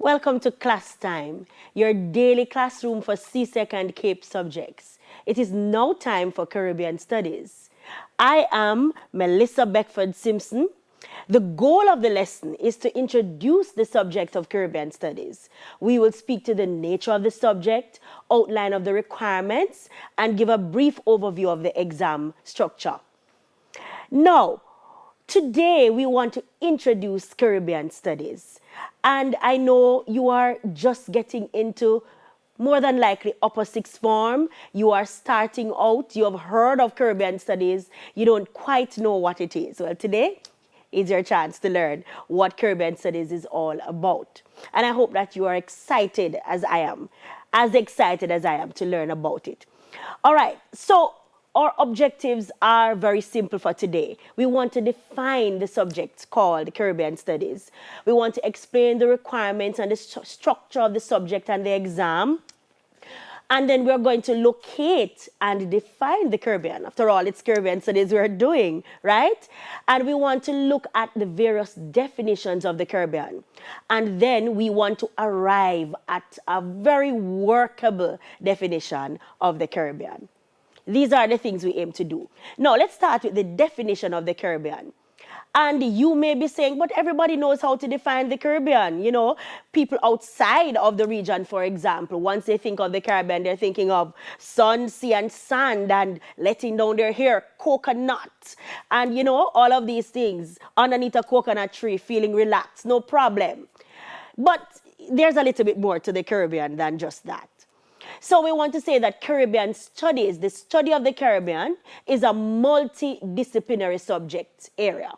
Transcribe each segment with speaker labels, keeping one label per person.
Speaker 1: Welcome to Class Time, your daily classroom for CSEC and CAPE subjects. It is now time for Caribbean Studies. I am Melissa Beckford Simpson. The goal of the lesson is to introduce the subject of Caribbean Studies. We will speak to the nature of the subject, outline of the requirements, and give a brief overview of the exam structure. Now, today we want to introduce Caribbean Studies. And I know you are just getting into more than likely upper sixth form. You are starting out. You have heard of Caribbean Studies. You don't quite know what it is. Well, today is your chance to learn what Caribbean Studies is all about. And I hope that you are excited as I am, as excited as I am to learn about it. All right, so our objectives are very simple for today. We want to define the subject called Caribbean Studies. We want to explain the requirements and the structure of the subject and the exam. And then we're going to locate and define the Caribbean. After all, it's Caribbean Studies we're doing, right? And we want to look at the various definitions of the Caribbean. And then we want to arrive at a very workable definition of the Caribbean. These are the things we aim to do. Now, let's start with the definition of the Caribbean. And you may be saying, but everybody knows how to define the Caribbean. You know, people outside of the region, for example, once they think of the Caribbean, they're thinking of sun, sea, and sand, and letting down their hair, coconut, and, you know, all of these things underneath a coconut tree, feeling relaxed, no problem. But there's a little bit more to the Caribbean than just that. So we want to say that Caribbean Studies, the study of the Caribbean, is a multidisciplinary subject area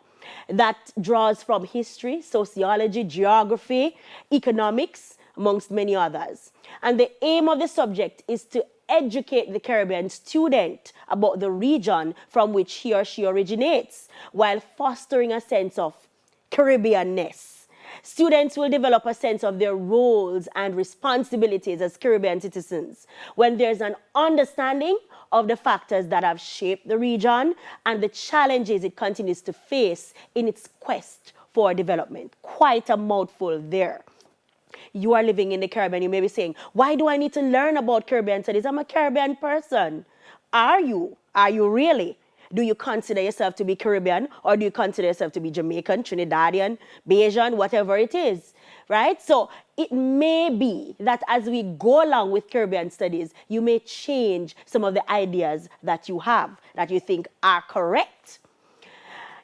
Speaker 1: that draws from history, sociology, geography, economics, amongst many others. And the aim of the subject is to educate the Caribbean student about the region from which he or she originates, while fostering a sense of Caribbean-ness. Students will develop a sense of their roles and responsibilities as Caribbean citizens when there's an understanding of the factors that have shaped the region and the challenges it continues to face in its quest for development. Quite a mouthful there. You are living in the Caribbean. You may be saying, why do I need to learn about Caribbean studies? I'm a Caribbean person. Are you? Are you really? Do you consider yourself to be Caribbean, or do you consider yourself to be Jamaican, Trinidadian, Bajan, whatever it is, right? So it may be that as we go along with Caribbean studies, you may change some of the ideas that you have, that you think are correct.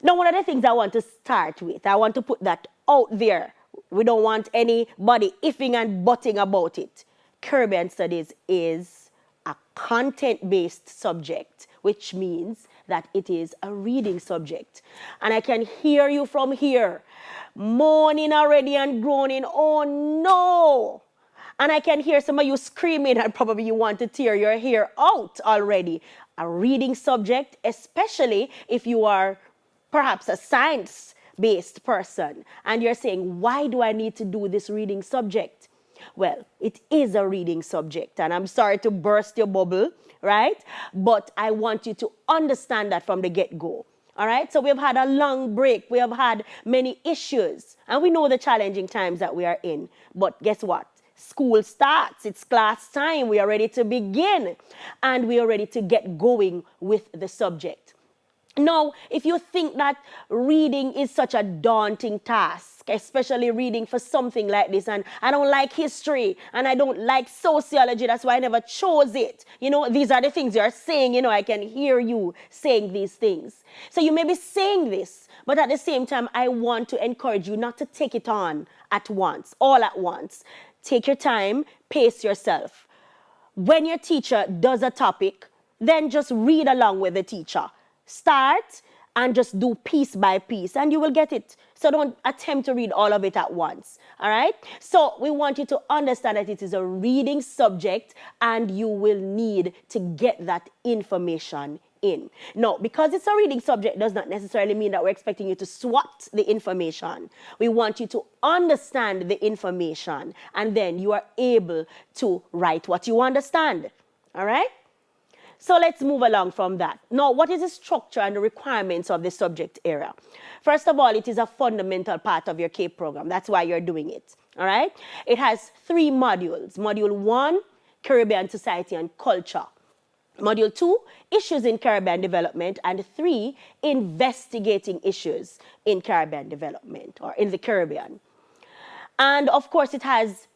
Speaker 1: Now, one of the things I want to start with, I want to put that out there. We don't want anybody ifing and butting about it. Caribbean studies is a content-based subject, which means that it is a reading subject. And I can hear you from here, moaning already and groaning, oh no. And I can hear some of you screaming, and probably you want to tear your hair out already. A reading subject, especially if you are perhaps a science-based person, and you're saying, why do I need to do this reading subject? Well, it is a reading subject, and I'm sorry to burst your bubble, right? But I want you to understand that from the get-go, all right? So we've had a long break. We have had many issues, and we know the challenging times that we are in. But guess what? School starts. It's class time. We are ready to begin, and we are ready to get going with the subject. Now, if you think that reading is such a daunting task, especially reading for something like this, and I don't like history, and I don't like sociology, that's why I never chose it. You know, these are the things you're saying, you know, I can hear you saying these things. So you may be saying this, but at the same time, I want to encourage you not to take it on at once, all at once. Take your time, pace yourself. When your teacher does a topic, then just read along with the teacher. Start and just do piece by piece, and you will get it. So don't attempt to read all of it at once, all right? So we want you to understand that it is a reading subject, and you will need to get that information in. Now, because it's a reading subject does not necessarily mean that we're expecting you to swat the information. We want you to understand the information, and then you are able to write what you understand, all right? So let's move along from that. Now, what is the structure and the requirements of the subject area? First of all, it is a fundamental part of your CAPE program. That's why you're doing it. All right? It has 3 modules. Module 1, Caribbean society and culture. Module 2, issues in Caribbean development. And 3, investigating issues in Caribbean development or in the Caribbean. And of course, it has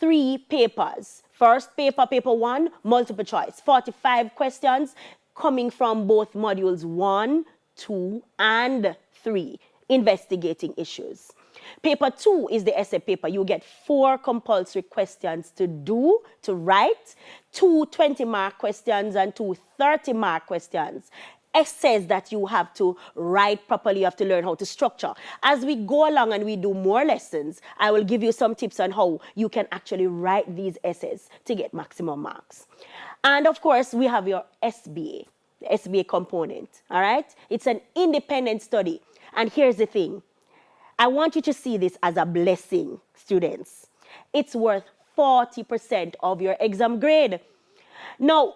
Speaker 1: 3 papers. First paper, paper 1, multiple choice, 45 questions coming from both modules 1, 2, and 3, investigating issues. Paper 2 is the essay paper. You get 4 compulsory questions to write, 2 20-mark questions and 2 30-mark questions. Essays that you have to write properly, you have to learn how to structure. As we go along and we do more lessons, I will give you some tips on how you can actually write these essays to get maximum marks. And of course, we have your SBA, the SBA component, all right? It's an independent study. And here's the thing. I want you to see this as a blessing, students. It's worth 40% of your exam grade. Now,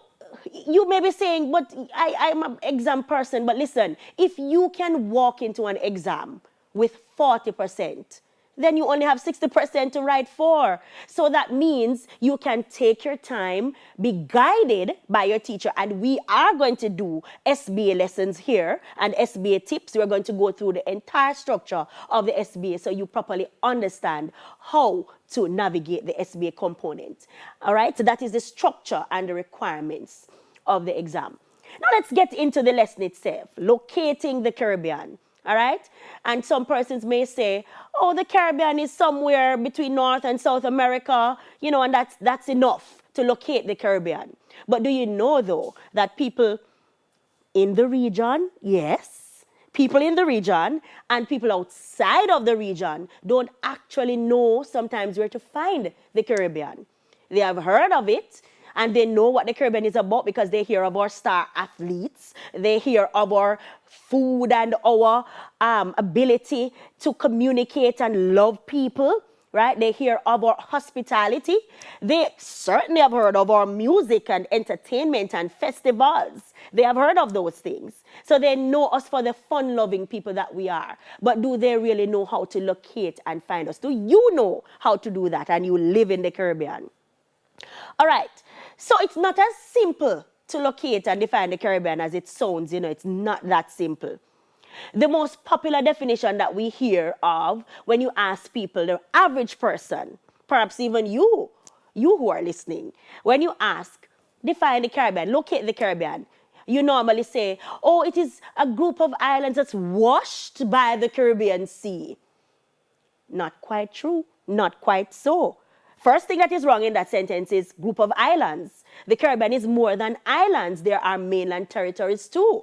Speaker 1: you may be saying, but I'm an exam person. But listen, if you can walk into an exam with 40%, then you only have 60% to write for. So that means you can take your time, be guided by your teacher. And we are going to do SBA lessons here and SBA tips. We're going to go through the entire structure of the SBA so you properly understand how to navigate the SBA component. All right, so that is the structure and the requirements of the exam. Now let's get into the lesson itself, locating the Caribbean. All right? And some persons may say, oh, the Caribbean is somewhere between North and South America, you know, and that's enough to locate the Caribbean. But do you know, though, that people in the region, yes, people in the region and people outside of the region don't actually know sometimes where to find the Caribbean. They have heard of it, and they know what the Caribbean is about because they hear of our star athletes. They hear of our food and our ability to communicate and love people, right? They hear of our hospitality. They certainly have heard of our music and entertainment and festivals. They have heard of those things. So they know us for the fun-loving people that we are. But do they really know how to locate and find us? Do you know how to do that and you live in the Caribbean? All right. So it's not as simple to locate and define the Caribbean as it sounds, you know, it's not that simple. The most popular definition that we hear of when you ask people, the average person, perhaps even you who are listening, when you ask, define the Caribbean, locate the Caribbean, you normally say, oh, it is a group of islands that's washed by the Caribbean Sea. Not quite true, not quite so. First thing that is wrong in that sentence is group of islands. The Caribbean is more than islands. There are mainland territories too.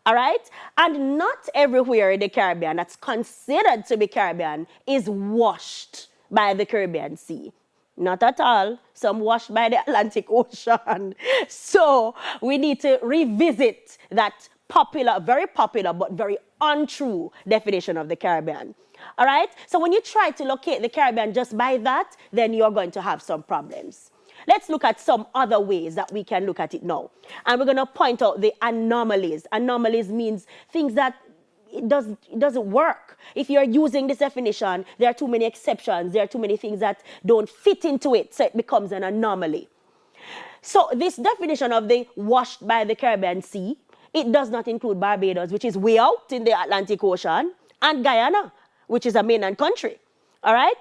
Speaker 1: All right? And not everywhere in the Caribbean that's considered to be Caribbean is washed by the Caribbean Sea. Not at all. Some washed by the Atlantic Ocean. So we need to revisit that popular, very popular, but very untrue definition of the Caribbean. All right? So when you try to locate the Caribbean just by that, then you're going to have some problems. Let's look at some other ways that we can look at it now. And we're going to point out the anomalies. Anomalies means things that it doesn't work. If you're using this definition, there are too many exceptions. There are too many things that don't fit into it, so it becomes an anomaly. So this definition of the washed by the Caribbean Sea, it does not include Barbados, which is way out in the Atlantic Ocean, and Guyana, which is a mainland country. All right?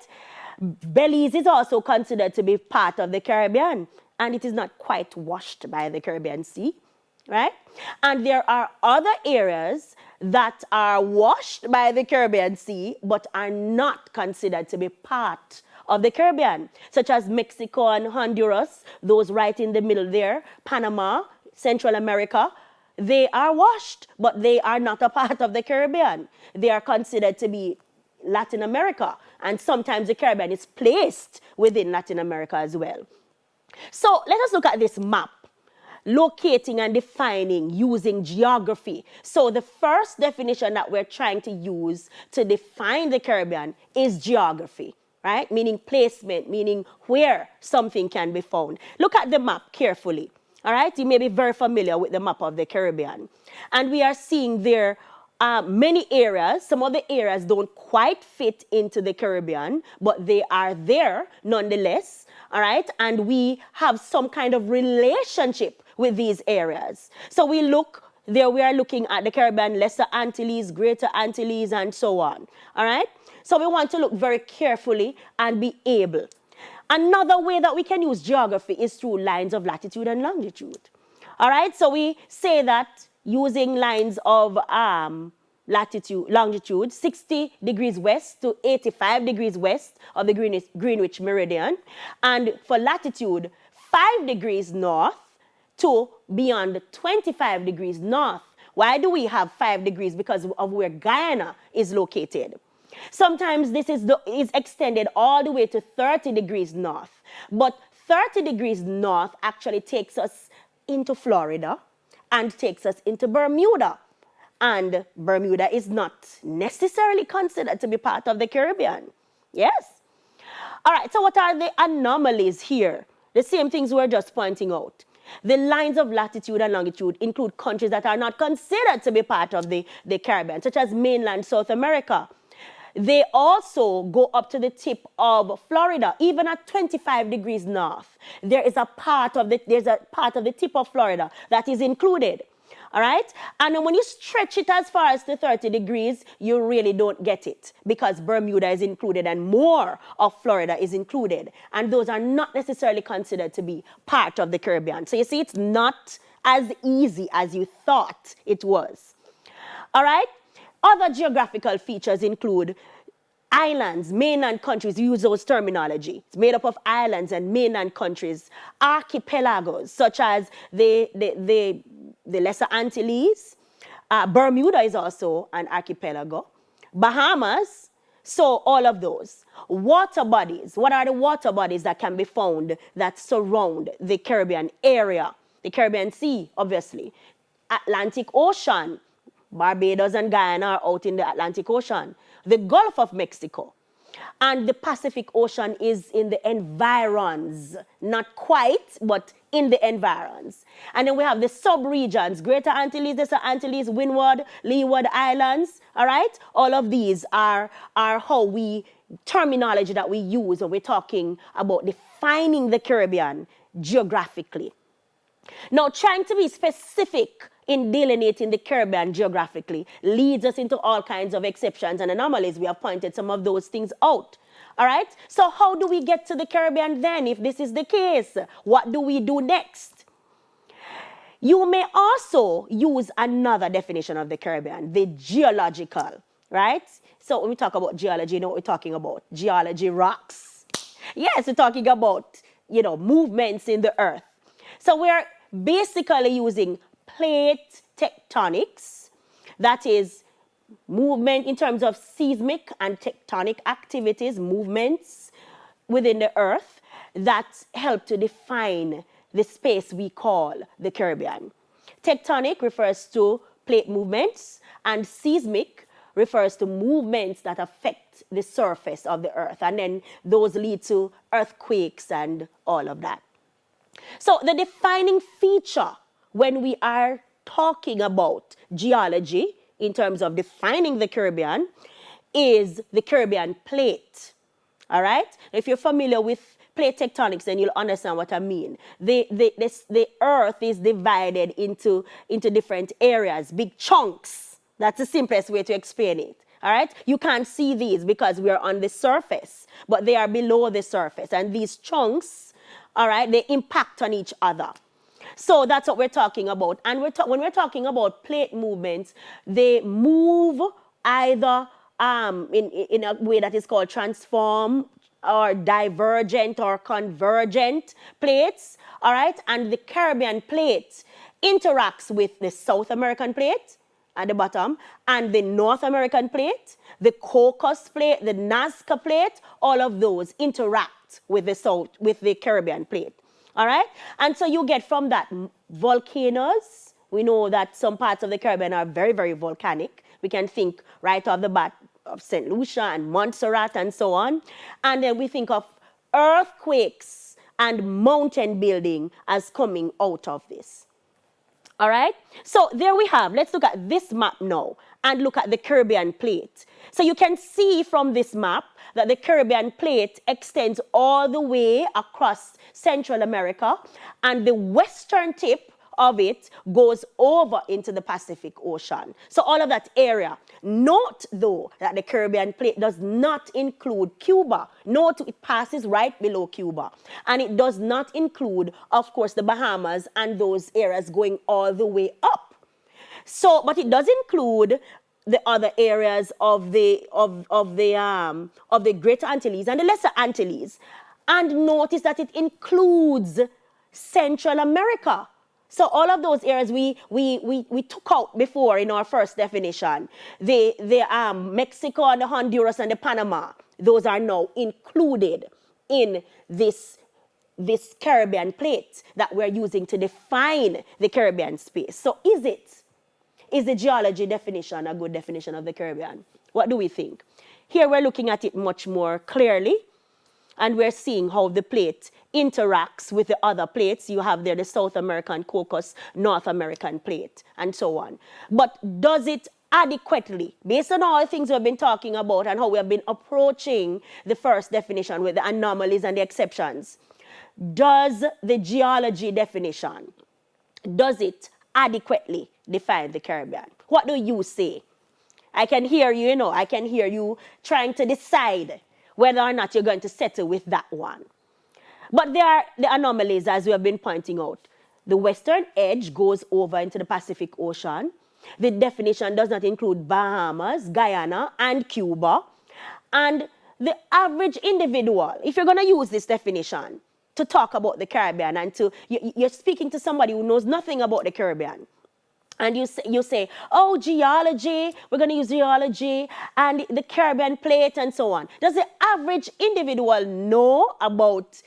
Speaker 1: Belize is also considered to be part of the Caribbean, and it is not quite washed by the Caribbean Sea, right? And there are other areas that are washed by the Caribbean Sea, but are not considered to be part of the Caribbean, such as Mexico and Honduras, those right in the middle there, Panama, Central America. They are washed, but they are not a part of the Caribbean. They are considered to be Latin America, and sometimes the Caribbean is placed within Latin America as well. So let us look at this map, locating and defining using geography. So the first definition that we're trying to use to define the Caribbean is geography, right? Meaning placement, meaning where something can be found. Look at the map carefully, all right? You may be very familiar with the map of the Caribbean. And we are seeing there many areas, some of the areas don't quite fit into the Caribbean, but they are there nonetheless, all right? And we have some kind of relationship with these areas. So we are looking at the Caribbean, Lesser Antilles, Greater Antilles, and so on, all right? So we want to look very carefully and be able. Another way that we can use geography is through lines of latitude and longitude. All right, so we say that using lines of longitude, 60 degrees west to 85 degrees west of the Greenwich Meridian, and for latitude, 5 degrees north to beyond 25 degrees north. Why do we have 5 degrees? Because of where Guyana is located. Sometimes this is extended all the way to 30 degrees north. But 30 degrees north actually takes us into Florida and takes us into Bermuda. And Bermuda is not necessarily considered to be part of the Caribbean. Yes? All right, so what are the anomalies here? The same things we're just pointing out. The lines of latitude and longitude include countries that are not considered to be part of the Caribbean, such as mainland South America. They also go up to the tip of Florida, even at 25 degrees north. There's a part of the tip of Florida that is included. All right? And then when you stretch it as far as to 30 degrees, you really don't get it because Bermuda is included and more of Florida is included. And those are not necessarily considered to be part of the Caribbean. So you see, it's not as easy as you thought it was. All right? Other geographical features include islands, mainland countries, use those terminology. It's made up of islands and mainland countries, archipelagos, such as the Lesser Antilles. Bermuda is also an archipelago. Bahamas, so all of those. Water bodies, what are the water bodies that can be found that surround the Caribbean area? The Caribbean Sea, obviously. Atlantic Ocean, Barbados and Guyana are out in the Atlantic Ocean. The Gulf of Mexico. And the Pacific Ocean is in the environs. Not quite, but in the environs. And then we have the sub-regions, Greater Antilles, Lesser Antilles, Windward, Leeward Islands, all right? All of these are terminology that we use when we're talking about defining the Caribbean geographically. Now, trying to be specific in delineating the Caribbean geographically leads us into all kinds of exceptions and anomalies. We have pointed some of those things out. All right? So how do we get to the Caribbean then if this is the case? What do we do next? You may also use another definition of the Caribbean, the geological, right? So when we talk about geology, you know what we're talking about? Geology, rocks. Yes, we're talking about, movements in the earth. So we're basically using plate tectonics, that is movement in terms of seismic and tectonic activities, movements within the earth that help to define the space we call the Caribbean. Tectonic refers to plate movements and seismic refers to movements that affect the surface of the earth, and then those lead to earthquakes and all of that. So the defining feature when we are talking about geology in terms of defining the Caribbean is the Caribbean plate. All right? If you're familiar with plate tectonics, then you'll understand what I mean. The earth is divided into different areas, big chunks. That's the simplest way to explain it. All right? You can't see these because we're on the surface, but they are below the surface. And these chunks, all right, they impact on each other. So that's what we're talking about. And when we're talking about plate movements, they move either in a way that is called transform or divergent or convergent plates, all right? And the Caribbean plate interacts with the South American plate at the bottom and the North American plate, the Caucasus plate, the Nazca plate, all of those interact with the Caribbean plate. All right? And so you get from that volcanoes. We know that some parts of the Caribbean are very, very volcanic. We can think right off the bat of St. Lucia and Montserrat and so on. And then we think of earthquakes and mountain building as coming out of this. All right, so there we have, let's look at this map now and look at the Caribbean plate. So you can see from this map that the Caribbean plate extends all the way across Central America, and the western tip of it goes over into the Pacific Ocean. So all of that area. Note though that the Caribbean plate does not include Cuba. Note it passes right below Cuba. And it does not include, of course, the Bahamas and those areas going all the way up. So, but it does include the other areas of the Greater Antilles and the Lesser Antilles. And notice that it includes Central America. So all of those areas we took out before in our first definition. The Mexico and the Honduras and the Panama, those are now included in this Caribbean plate that we're using to define the Caribbean space. So is the geology definition a good definition of the Caribbean? What do we think? Here we're looking at it much more clearly, and we're seeing how the plate interacts with the other plates. You have there the South American Caucasus, North American plate, and so on. But does it adequately, based on all the things we've been talking about and how we have been approaching the first definition with the anomalies and the exceptions, does the geology definition, does it adequately define the Caribbean? What do you say? I can hear you, I can hear you trying to decide whether or not you're going to settle with that one. But there are the anomalies, as we have been pointing out. The western edge goes over into the Pacific Ocean. The definition does not include Bahamas, Guyana, and Cuba. And the average individual, if you're going to use this definition to talk about the Caribbean, and you're speaking to somebody who knows nothing about the Caribbean, and you say, oh, geology, we're going to use geology, and the Caribbean plate, and so on. Does the average individual know about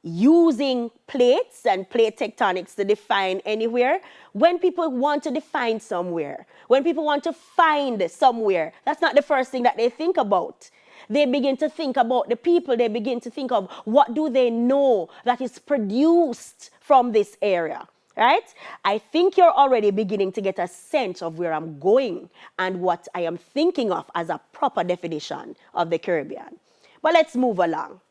Speaker 1: using plates and plate tectonics to define anywhere? When people want to define somewhere, when people want to find somewhere, that's not the first thing that they think about. They begin to think about the people. They begin to think of what do they know that is produced from this area, right? I think you're already beginning to get a sense of where I'm going and what I am thinking of as a proper definition of the Caribbean. But let's move along.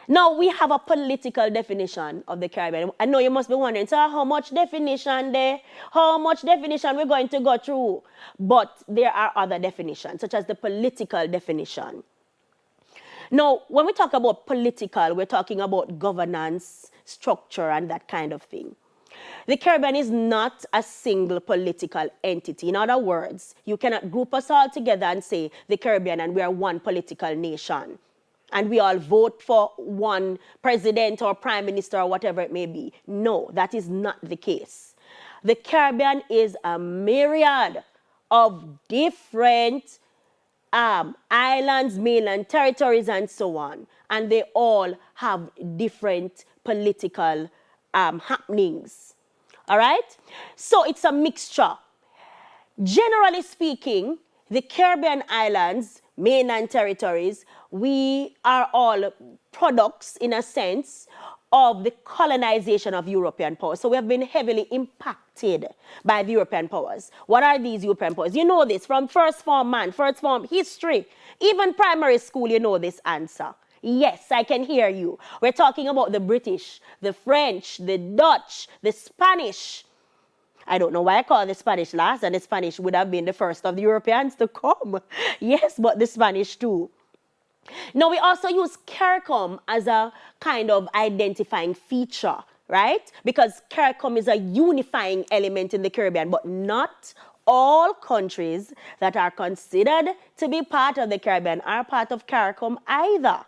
Speaker 1: Now, we have a political definition of the Caribbean. I know you must be wondering, so how much definition there? How much definition we're going to go through? But there are other definitions, such as the political definition. Now, when we talk about political, we're talking about governance, structure, and that kind of thing. The Caribbean is not a single political entity. In other words, you cannot group us all together and say the Caribbean and we are one political nation, and we all vote for one president or prime minister or whatever it may be. No, that is not the case. The Caribbean is a myriad of different islands, mainland territories, and so on. And they all have different political happenings. All right? So it's a mixture. Generally speaking, the Caribbean islands, mainland territories, we are all products, in a sense, of the colonization of European powers. So we have been heavily impacted by the European powers. What are these European powers? You know this from first form man, first form history, even primary school, you know this answer. Yes, I can hear you. We're talking about the British, the French, the Dutch, the Spanish. I don't know why I call the Spanish last, and the Spanish would have been the first of the Europeans to come. Yes, but the Spanish too. Now, we also use CARICOM as a kind of identifying feature, right? Because CARICOM is a unifying element in the Caribbean, but not all countries that are considered to be part of the Caribbean are part of CARICOM either,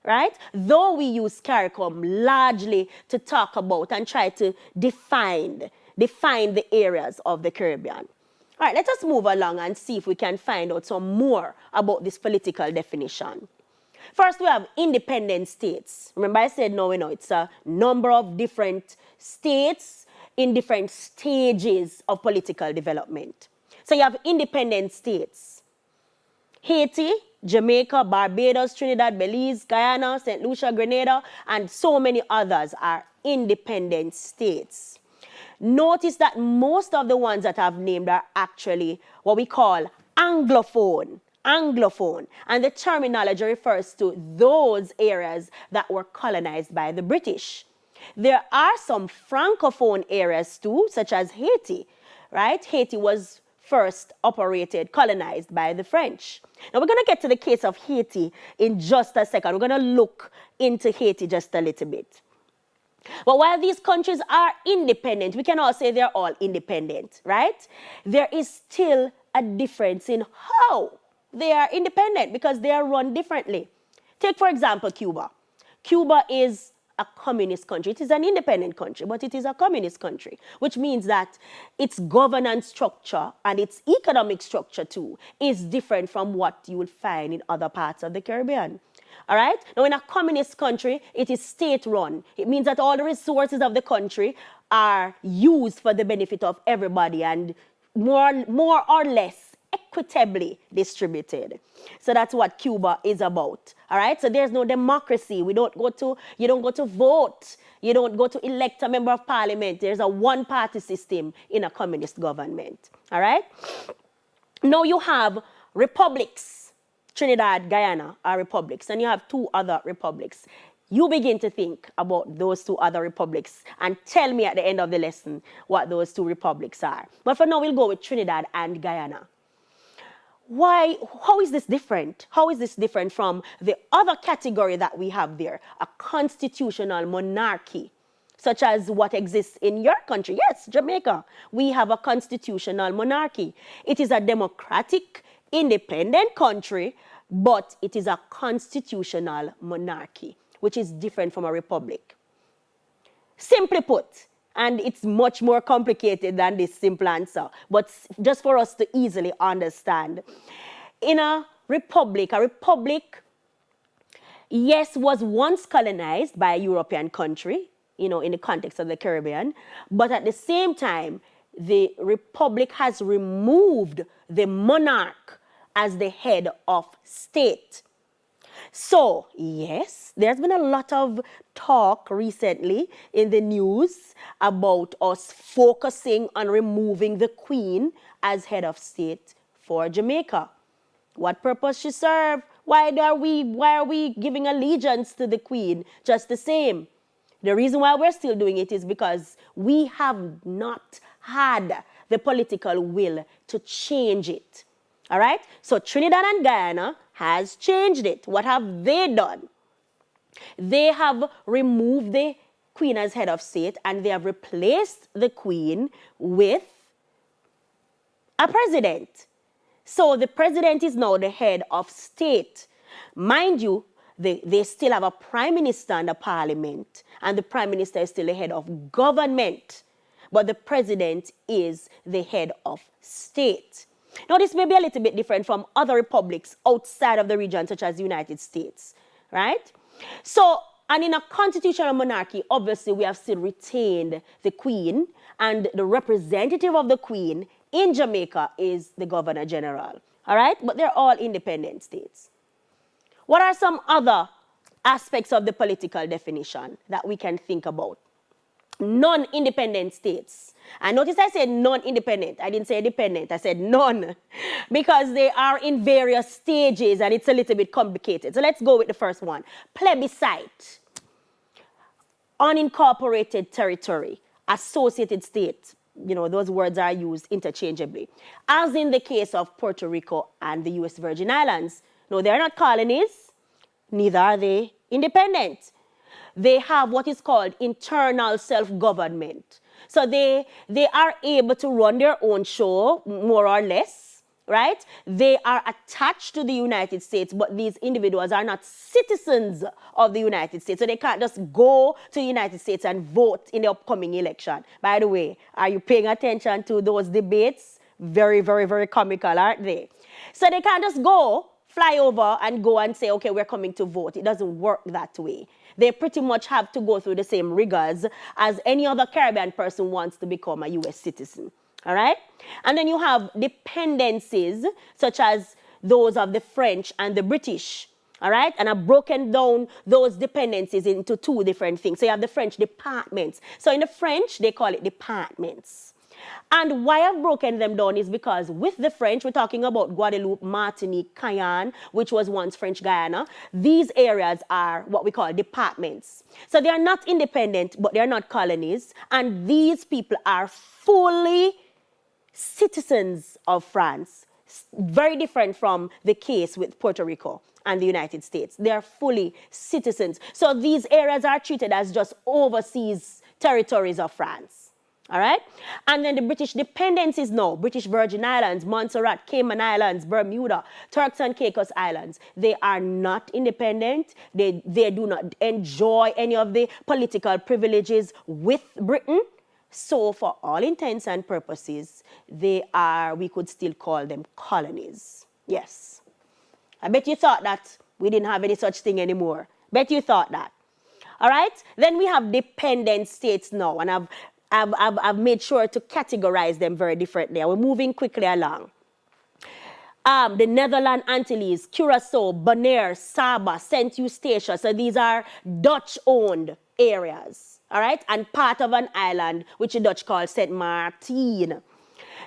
Speaker 1: right? Though we use CARICOM largely to talk about and try to define the areas of the Caribbean. All right, let us move along and see if we can find out some more about this political definition. First, we have independent states. Remember I said no, it's a number of different states in different stages of political development. So you have independent states. Haiti, Jamaica, Barbados, Trinidad, Belize, Guyana, St. Lucia, Grenada, and so many others are independent states. Notice that most of the ones that I've named are actually what we call Anglophone. Anglophone. And the terminology refers to those areas that were colonized by the British. There are some Francophone areas too, such as Haiti, right? Haiti was first colonized by the French. Now we're going to get to the case of Haiti in just a second. We're going to look into Haiti just a little bit. But while these countries are independent, we can all say they're all independent, right? There is still a difference in how they are independent because they are run differently. Take, for example, Cuba. Cuba is a communist country. It is an independent country, but it is a communist country, which means that its governance structure and its economic structure too is different from what you will find in other parts of the Caribbean. All right? Now, in a communist country, it is state-run. It means that all the resources of the country are used for the benefit of everybody and more or less equitably distributed. So that's what Cuba is about. All right? So there's no democracy. You don't go to vote. You don't go to elect a member of parliament. There's a one-party system in a communist government. All right? Now you have republics. Trinidad, Guyana are republics, and you have two other republics. You begin to think about those two other republics and tell me at the end of the lesson what those two republics are. But for now, we'll go with Trinidad and Guyana. How is this different? How is this different from the other category that we have there, a constitutional monarchy, such as what exists in your country? Yes, Jamaica. We have a constitutional monarchy. It is a democratic, independent country, but it is a constitutional monarchy, which is different from a republic. Simply put, and it's much more complicated than this simple answer, but just for us to easily understand. In a republic, yes, was once colonized by a European country, in the context of the Caribbean, but at the same time, the republic has removed the monarch as the head of state. So, yes, there's been a lot of talk recently in the news about us focusing on removing the Queen as head of state for Jamaica. What purpose she serve? Why are we giving allegiance to the Queen just the same? The reason why we're still doing it is because we have not had the political will to change it. All right? So Trinidad and Guyana has changed it. What have they done? They have removed the Queen as head of state and they have replaced the Queen with a president. So the president is now the head of state. Mind you, they still have a prime minister and a parliament, and the prime minister is still the head of government, but the president is the head of state. Now, this may be a little bit different from other republics outside of the region, such as the United States, right? So, and in a constitutional monarchy, obviously, we have still retained the Queen, and the representative of the Queen in Jamaica is the Governor General, all right? But they're all independent states. What are some other aspects of the political definition that we can think about? Non-independent states. And notice I said non-independent. I didn't say dependent. I said non. Because they are in various stages and it's a little bit complicated. So let's go with the first one. Plebiscite. Unincorporated territory. Associated state. Those words are used interchangeably. As in the case of Puerto Rico and the U.S. Virgin Islands. No, they're not colonies. Neither are they independent. They have what is called internal self-government. So they are able to run their own show, more or less, right? They are attached to the United States, but these individuals are not citizens of the United States. So they can't just go to the United States and vote in the upcoming election. By the way, are you paying attention to those debates? Very, very, very comical, aren't they? So they can't just fly over and go and say, okay, we're coming to vote. It doesn't work that way. They pretty much have to go through the same rigors as any other Caribbean person wants to become a U.S. citizen. All right? And then you have dependencies, such as those of the French and the British. All right, and I've broken down those dependencies into two different things. So you have the French departments. So in the French, they call it departments. And why I've broken them down is because with the French, we're talking about Guadeloupe, Martinique, Cayenne, which was once French Guyana. These areas are what we call departments. So they are not independent, but they are not colonies. And these people are fully citizens of France. Very different from the case with Puerto Rico and the United States. They are fully citizens. So these areas are treated as just overseas territories of France. All right? And then the British dependencies now, British Virgin Islands, Montserrat, Cayman Islands, Bermuda, Turks and Caicos Islands, they are not independent. They do not enjoy any of the political privileges with Britain. So for all intents and purposes, they are, we could still call them colonies. Yes. I bet you thought that we didn't have any such thing anymore. Bet you thought that. All right? Then we have dependent states now, and I've made sure to categorize them very differently. We're moving quickly along. The Netherlands Antilles, Curacao, Bonaire, Saba, St. Eustachia. So these are Dutch-owned areas. All right, and part of an island which the Dutch call Saint Martin.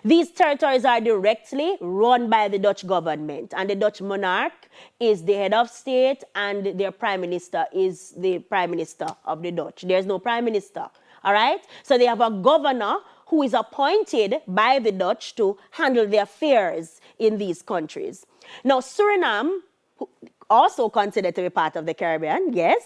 Speaker 1: These territories are directly run by the Dutch government, and the Dutch monarch is the head of state, and their prime minister is the prime minister of the Dutch. There's no prime minister, all right? So they have a governor who is appointed by the Dutch to handle the affairs in these countries. Now, Suriname, also considered to be part of the Caribbean, yes,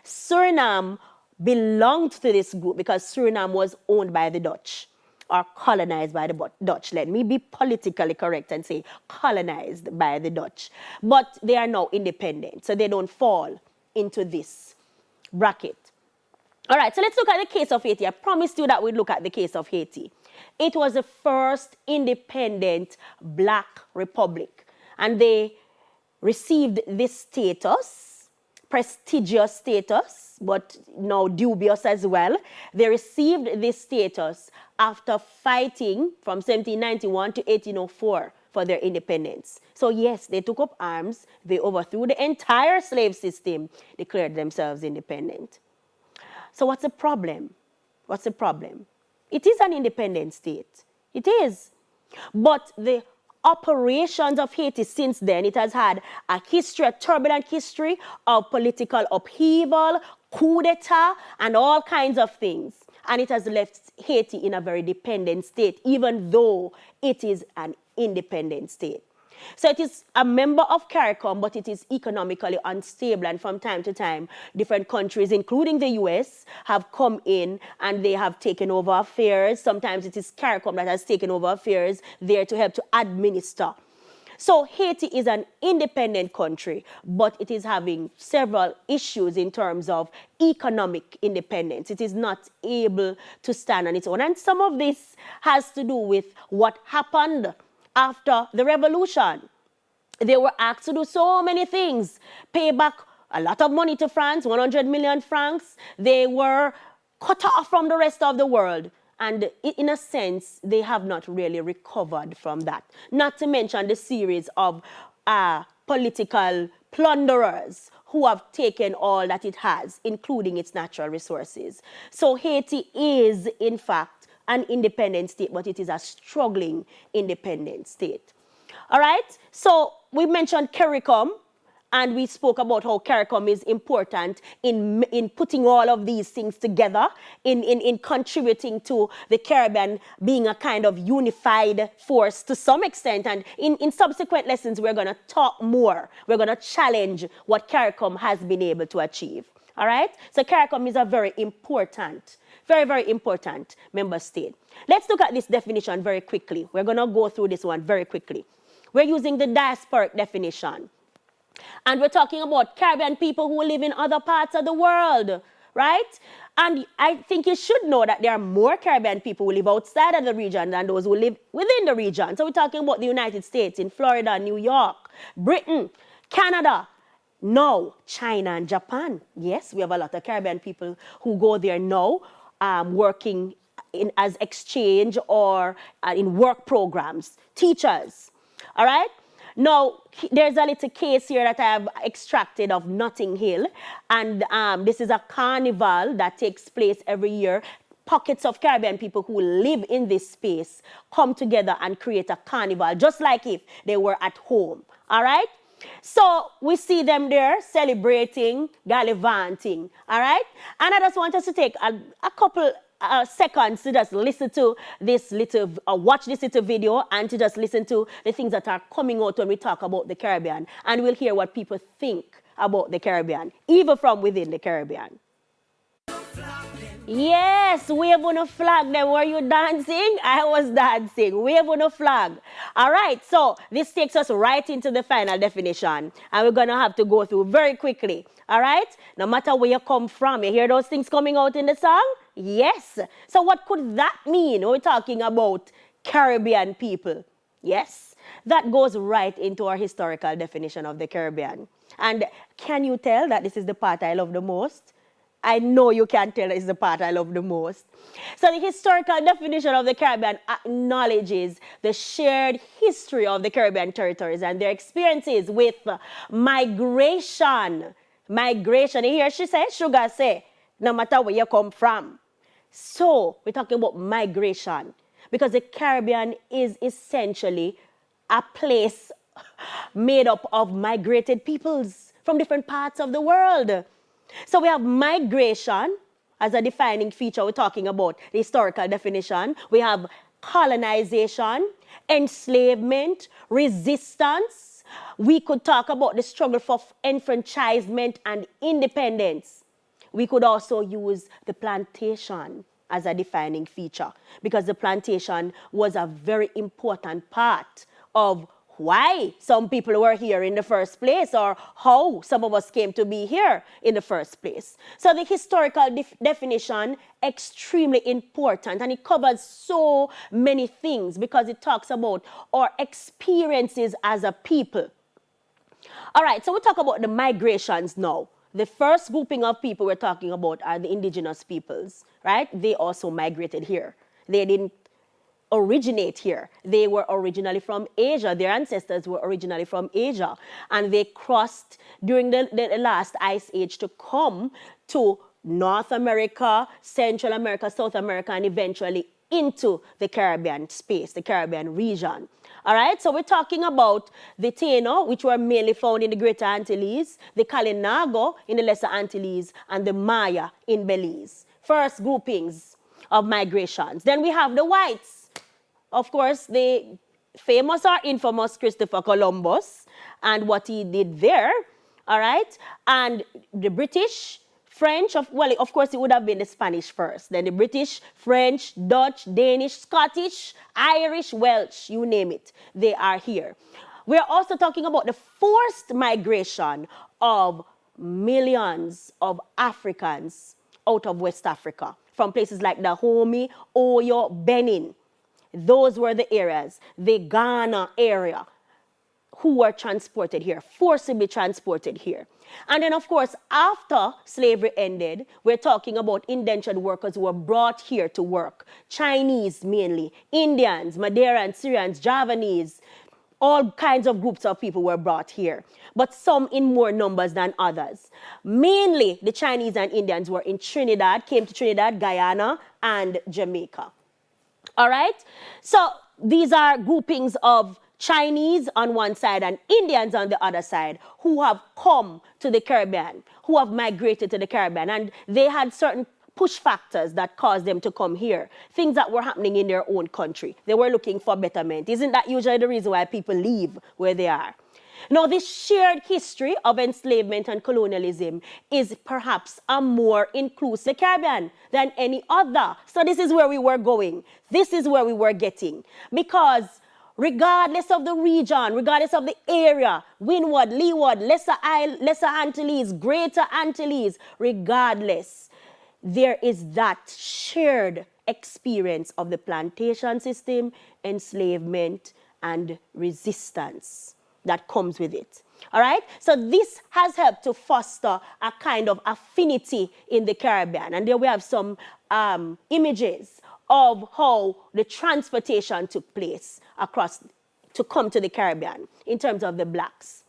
Speaker 1: Suriname belonged to this group because Suriname was owned by the Dutch or colonized by the Dutch. Let me be politically correct and say colonized by the Dutch. But they are now independent, so they don't fall into this bracket. All right, so let's look at the case of Haiti. I promised you that we'd look at the case of Haiti. It was the first independent black republic, and they received this status, prestigious status, but now dubious as well. They received this status after fighting from 1791 to 1804 for their independence. So yes, they took up arms, they overthrew the entire slave system, declared themselves independent. So what's the problem? What's the problem? It is an independent state. It is. But the operations of Haiti since then, it has had a history, a turbulent history of political upheaval, coup d'etat, and all kinds of things. And it has left Haiti in a very dependent state, even though it is an independent state. So it is a member of CARICOM, but it is economically unstable. And from time to time, different countries, including the US, have come in and they have taken over affairs. Sometimes it is CARICOM that has taken over affairs there to help to administer. So Haiti is an independent country, but it is having several issues in terms of economic independence. It is not able to stand on its own. And some of this has to do with what happened after the revolution. They were asked to do so many things, pay back a lot of money to France, 100 million francs. They were cut off from the rest of the world. And in a sense, they have not really recovered from that. Not to mention the series of political plunderers who have taken all that it has, including its natural resources. So Haiti is, in fact, an independent state, but it is a struggling independent state. All right? So we mentioned CARICOM, and we spoke about how CARICOM is important in putting all of these things together, in contributing to the Caribbean being a kind of unified force to some extent. And in subsequent lessons, we're going to talk more. We're going to challenge what CARICOM has been able to achieve. All right? So CARICOM is a very important, very, very important member state. Let's look at this definition very quickly. We're going to go through this one very quickly. We're using the diasporic definition. And we're talking about Caribbean people who live in other parts of the world, right? And I think you should know that there are more Caribbean people who live outside of the region than those who live within the region. So we're talking about the United States, in Florida, New York, Britain, Canada, now China and Japan. Yes, we have a lot of Caribbean people who go there now, working as exchange or in work programs, teachers, all right? Now, there's a little case here that I have extracted of Notting Hill, and this is a carnival that takes place every year. Pockets of Caribbean people who live in this space come together and create a carnival, just like if they were at home, all right? So we see them there celebrating, gallivanting, all right? And I just want us to take a couple seconds to just listen to this little, watch this little video, and to just listen to the things that are coming out when we talk about the Caribbean. And we'll hear what people think about the Caribbean, even from within the Caribbean. Yes, wave on a flag. Then were you dancing? I was dancing. Wave on a flag. All right, so this takes us right into the final definition. And we're going to have to go through very quickly. All right? No matter where you come from, you hear those things coming out in the song? Yes. So what could that mean? We're talking about Caribbean people. Yes. That goes right into our historical definition of the Caribbean. And can you tell that this is the part I love the most? I know you can tell it's the part I love the most. So the historical definition of the Caribbean acknowledges the shared history of the Caribbean territories and their experiences with migration. Migration. You hear she say, Sugar say, no matter where you come from. So we're talking about migration because the Caribbean is essentially a place made up of migrated peoples from different parts of the world. So we have migration as a defining feature. We're talking about the historical definition. We have colonization, enslavement, resistance. We could talk about the struggle for enfranchisement and independence. We could also use the plantation as a defining feature because the plantation was a very important part of why some people were here in the first place or how some of us came to be here in the first place. So the historical definition, extremely important, and it covers so many things because it talks about our experiences as a people. All right, so we talk about the migrations now. The first grouping of people we're talking about are the indigenous peoples, right? They also migrated here. They didn't originate here. They were originally from Asia. Their ancestors were originally from Asia. And they crossed during the last ice age to come to North America, Central America, South America, and eventually into the Caribbean space, the Caribbean region. All right, so we're talking about the Taino, which were mainly found in the Greater Antilles, the Kalinago in the Lesser Antilles, and the Maya in Belize. First groupings of migrations. Then we have the whites. Of course, the famous or infamous Christopher Columbus and what he did there, all right? And the British, French, of course, it would have been the Spanish first. Then the British, French, Dutch, Danish, Scottish, Irish, Welsh, you name it. They are here. We're also talking about the forced migration of millions of Africans out of West Africa from places like Dahomey, Oyo, Benin. Those were the areas, the Ghana area, who were transported here, forcibly transported here. And then, of course, after slavery ended, we're talking about indentured workers who were brought here to work. Chinese mainly, Indians, Madeirans, Syrians, Javanese, all kinds of groups of people were brought here, but some in more numbers than others. Mainly, the Chinese and Indians were in Trinidad, came to Trinidad, Guyana, and Jamaica. All right? So these are groupings of Chinese on one side and Indians on the other side who have come to the Caribbean, who have migrated to the Caribbean. And they had certain push factors that caused them to come here, things that were happening in their own country. They were looking for betterment. Isn't that usually the reason why people leave where they are? Now, this shared history of enslavement and colonialism is perhaps a more inclusive Caribbean than any other. So this is where we were going. This is where we were getting. Because regardless of the region, regardless of the area, Windward, Leeward, Lesser Antilles, Greater Antilles, regardless, there is that shared experience of the plantation system, enslavement, and resistance that comes with it. All right? So this has helped to foster a kind of affinity in the Caribbean. And there we have some images of how the transportation took place across to come to the Caribbean in terms of the blacks.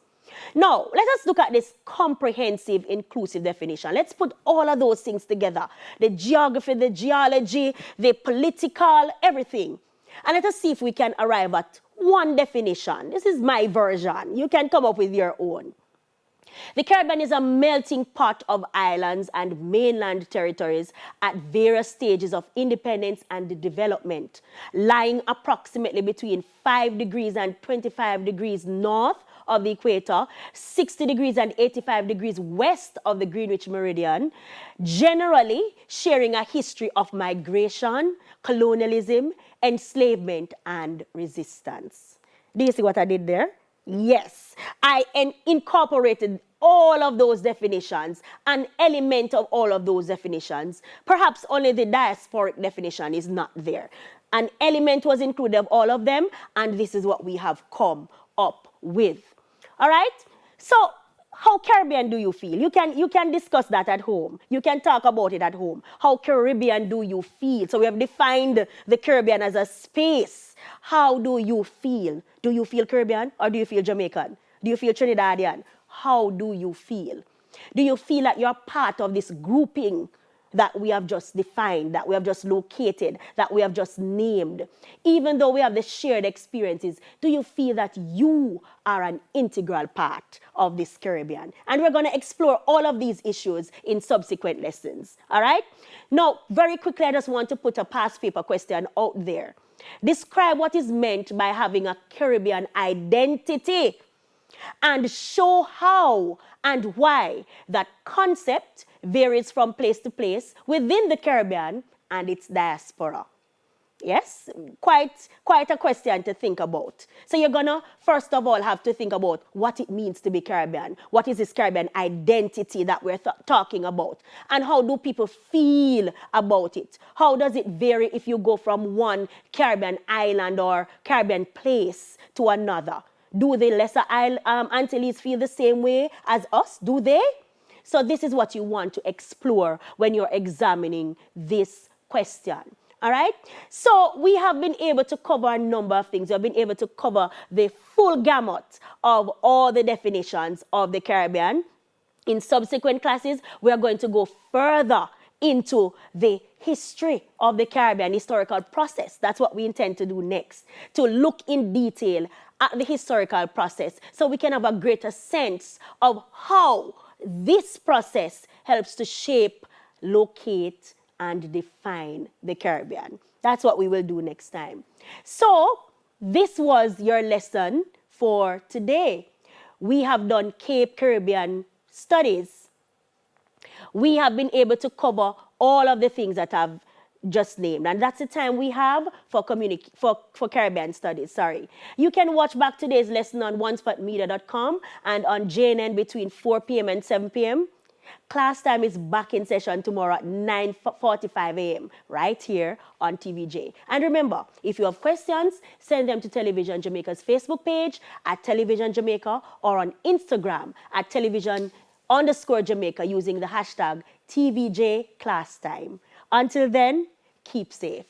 Speaker 1: Now, let us look at this comprehensive, inclusive definition. Let's put all of those things together. The geography, the geology, the political, everything. And let us see if we can arrive at one definition. This is my version. You can come up with your own. The Caribbean is a melting pot of islands and mainland territories at various stages of independence and development, lying approximately between 5 degrees and 25 degrees north of the equator, 60 degrees and 85 degrees west of the Greenwich Meridian, generally sharing a history of migration, colonialism, enslavement, and resistance. Do you see what I did there? Yes, I incorporated all of those definitions, an element of all of those definitions. Perhaps only the diasporic definition is not there. An element was included of all of them, and this is what we have come up with. All right? So, how Caribbean do you feel? You can discuss that at home. You can talk about it at home. How Caribbean do you feel? So we have defined the Caribbean as a space. How do you feel? Do you feel Caribbean or do you feel Jamaican? Do you feel Trinidadian? How do you feel? Do you feel that you're part of this grouping that we have just defined, that we have just located, that we have just named? Even though we have the shared experiences, do you feel that you are an integral part of this Caribbean? And we're going to explore all of these issues in subsequent lessons, all right? Now, very quickly, I just want to put a past paper question out there. Describe what is meant by having a Caribbean identity and show how and why that concept varies from place to place within the Caribbean and its diaspora. Yes, quite a question to think about. So you're gonna, first of all, have to think about what it means to be Caribbean. What is this Caribbean identity that we're talking about? And how do people feel about it? How does it vary if you go from one Caribbean island or Caribbean place to another? Do the lesser Antilles feel the same way as us? Do they? So this is what you want to explore when you're examining this question. All right? So we have been able to cover a number of things. We have been able to cover the full gamut of all the definitions of the Caribbean. In subsequent classes, we are going to go further into the history of the Caribbean historical process. That's what we intend to do next, to look in detail at the historical process so we can have a greater sense of how this process helps to shape, locate, and define the Caribbean. That's what we will do next time. So this was your lesson for today. We have done Cape Caribbean studies. We have been able to cover all of the things that I've just named, and that's the time we have for Caribbean studies. Sorry. You can watch back today's lesson on onespotmedia.com and on JNN between 4 p.m. and 7 p.m. Class time is back in session tomorrow at 9:45 a.m. right here on TVJ. And remember, if you have questions, send them to Television Jamaica's Facebook page at Television Jamaica or on Instagram at Television_Jamaica using the hashtag TVJ Class Time. Until then, keep safe.